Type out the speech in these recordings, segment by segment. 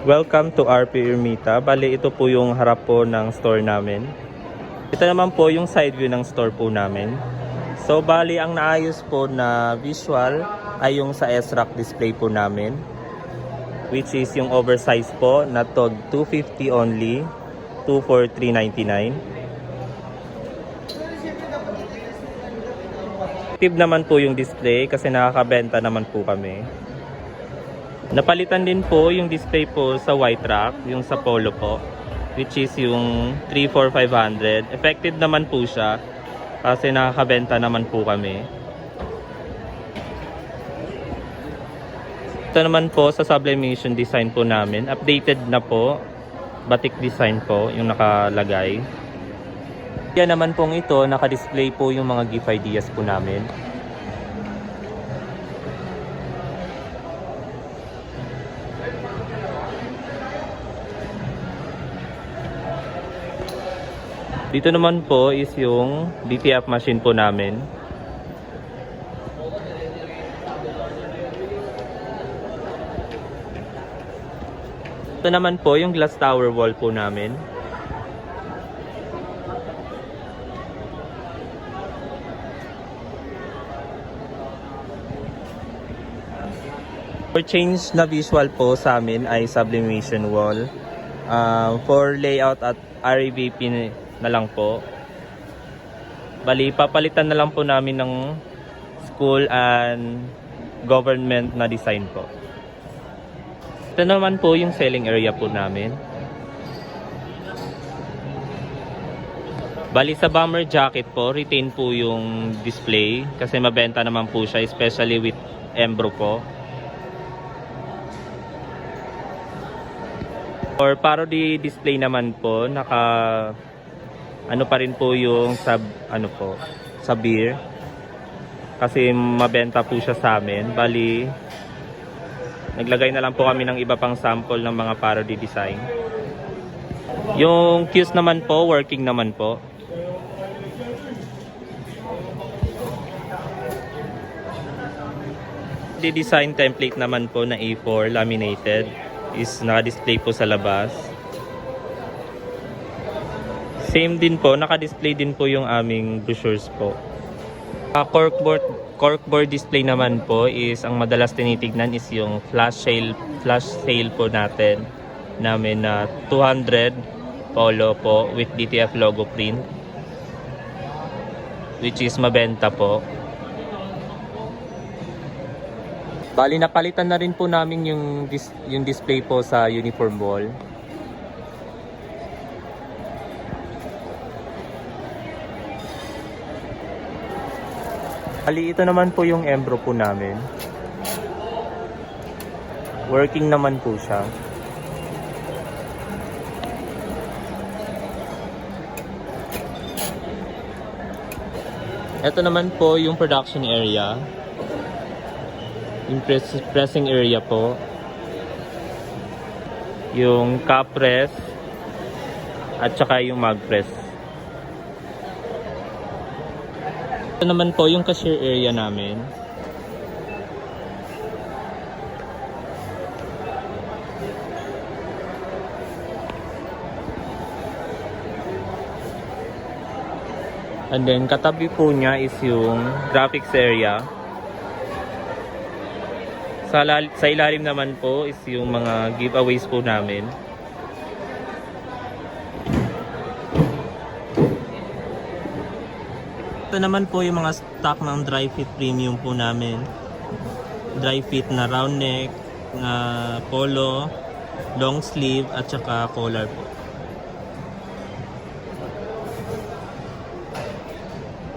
Welcome to RP Ermita. Bali, ito po yung harap po ng store namin. Ito naman po yung side view ng store po namin. So, bali, ang naayos po na visual ay yung sa S-Rack display po namin, which is yung oversize po na TOG 250 only, 2 for 399. Active naman po yung display kasi nakakabenta naman po kami. Napalitan din po yung display po sa white rack, yung sa Polo po, which is yung 34500. Effective naman po siya kasi nakakabenta naman po kami. Ito naman po sa sublimation design po namin. Updated na po. Batik design po yung nakalagay. Yan naman pong ito, naka-display po yung mga gift ideas po namin. Dito naman po is yung DTF machine po namin. Ito naman po yung glass tower wall po namin. For change na visual po sa amin ay sublimation wall. For layout at REVP na lang po. Bali, papalitan na lang po namin ng school and government na design po. Ito naman po yung selling area po namin. Bali, sa bomber jacket po, retain po yung display kasi mabenta naman po siya, especially with Embro po. For parody display naman po, ano pa rin po yung sa beer. Kasi mabenta po siya sa amin. Bali, naglagay na lang po kami ng iba pang sample ng mga parody design. Yung cues naman po, working naman po. The design template naman po na A4 laminated is naka-display po sa labas. Same din po, naka-display din po yung aming brochures po. Corkboard display naman po is ang madalas tinitignan is yung flash sale po namin na 200 Polo po with DTF logo print, which is mabenta po. Bali, napalitan na rin po namin yung display po sa uniform wall. Bali, ito naman po yung Embro po namin. Working naman po siya. Ito naman po yung production area. Yung pressing area po, yung cup press at saka yung mag press. Ito naman po yung cashier area namin. And then katabi po niya is yung graphics area. Sa ilalim naman po is yung mga giveaways po namin. Ito naman po yung mga stock ng dry fit premium po namin. Dry fit na round neck, na polo, long sleeve at saka collar po.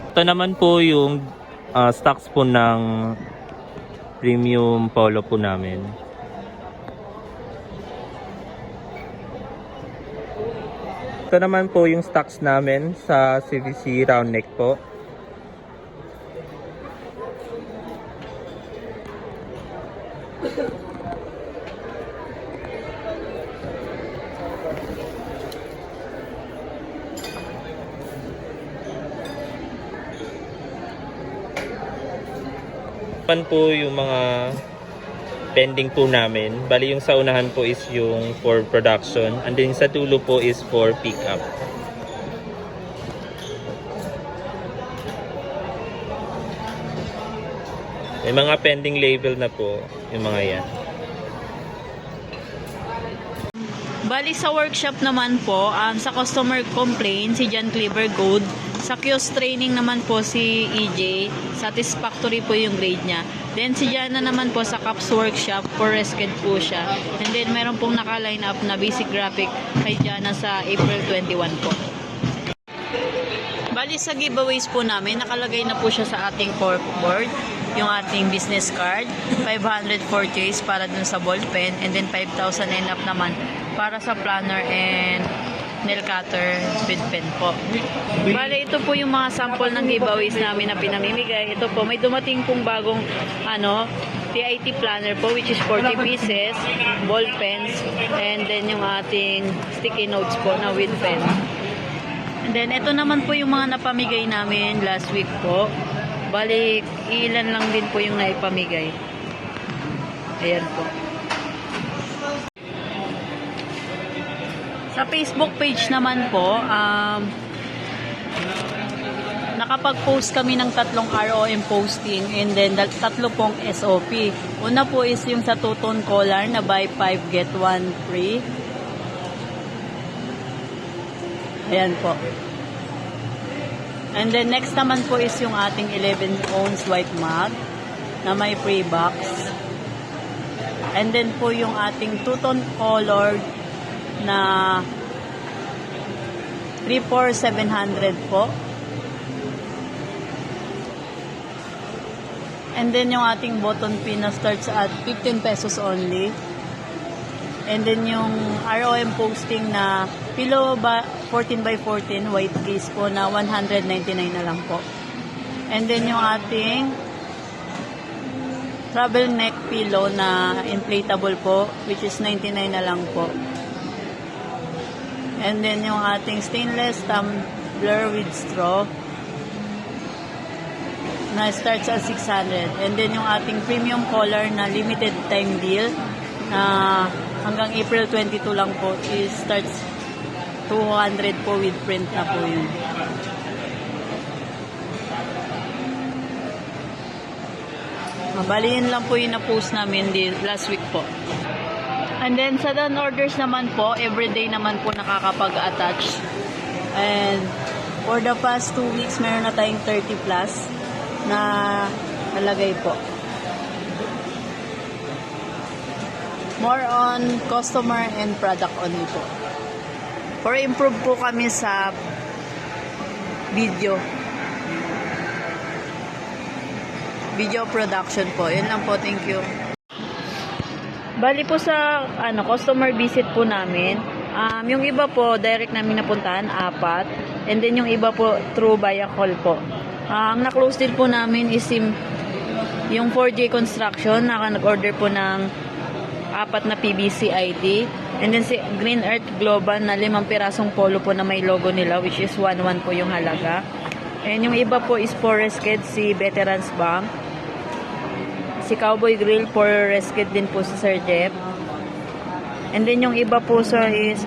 Ito naman po yung stocks po ng premium polo po namin. Ito naman po yung stocks namin sa CVC round neck po. Pan po yung mga pending po namin. Bali yung sa unahan po is yung for production and then sa dulo po is for pick up. May mga pending label na po yung mga yan. Bali sa workshop naman po, sa customer complaint, si John Cleaver Gold. Sa kiosk training naman po si EJ. Satisfactory po yung grade niya. Then si Jana naman po sa CAPS workshop, for Resked po siya. And then meron pong naka-line up na basic graphic kay Jana sa April 21 po. Bali sa giveaways po namin, nakalagay na po siya sa ating corkboard. Yung ating business card, 500 purchase para dun sa ball pen, and then 5,000 and up naman para sa planner and nail cutter with pen po. Bale, ito po yung mga sample ng giveaways namin na pinamimigay. Ito po, may dumating pong bagong TIT planner po, which is 40 pieces, ball pens, and then yung ating sticky notes po na with pen. And then, ito naman po yung mga napamigay namin last week po. Balik, ilan lang din po yung naipamigay. Ayan po. Sa Facebook page naman po, nakapag-post kami ng 3 ROM posting and then 3 pong SOP. Una po is yung sa two-tone collar na buy 5 get 1 free. Ayan po. And then next naman po is yung ating 11 ounce white mug na may free box. And then po yung ating two-tone color na 34700 po. And then yung ating button pin na starts at 15 pesos only. And then yung ROM posting na pillow 14x14 white case po na 199 na lang po. And then yung ating travel neck pillow na inflatable po, which is 99 na lang po. And then yung ating stainless tumbler with straw na starts at 600. And then yung ating premium color na limited time deal na hanggang April 22 lang po is starts 200 po with print na po yun. Bali yun lang po yung na-post namin last week po. And then sa done orders naman po, everyday naman po nakakapag-attach. And for the past 2 weeks, meron na tayong 30 plus na nalagay po. More on customer and product only po. For improve po kami sa video production po. Yun lang po. Thank you. Bali po sa customer visit po namin, yung iba po direct namin napuntahan, 4. And then yung iba po through via call po. Ang na-close din po namin is yung 4J Construction, nag-order po ng 4 na PVC ID. And then si Green Earth Global na 5 pirasong polo po na may logo nila, which is 1,1 po yung halaga. And yung iba po is for Resked, si Veterans Bank. Si Cowboy Grill for Resked din po si Sir Jeff. And then yung iba po sir is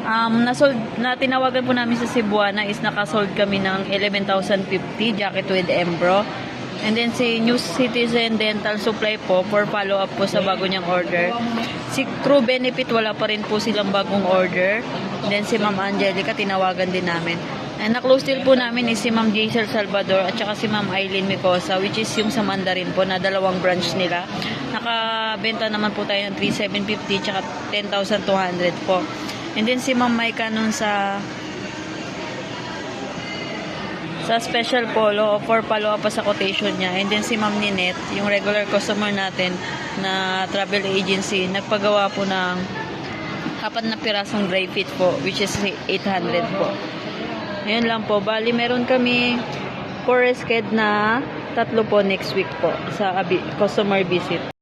na tinawagan po namin sa Cebuana is nakasold kami ng 11,050 jacket with Embro. And then si New Citizen Dental Supply po for follow-up po sa bago niyang order. Si True Benefit wala pa rin po silang bagong order. And then si Ma'am Angelica tinawagan din namin. And na-close deal po namin is si Ma'am Jaisel Salvador at saka si Ma'am Eileen Micosa, which is yung sa Mandarin po na 2 branch nila. Nakabenta naman po tayo ng 3,750 tsaka 10,200 po. And then si Ma'am Maika nun sa special polo for follow-up pa sa quotation niya. And then si Ma'am Ninette, yung regular customer natin na travel agency, nagpagawa po ng 4 na pirasong dry fit po, which is 800 po. Ayun lang po. Bali, meron kami for Resked na 3 po next week po sa customer visit.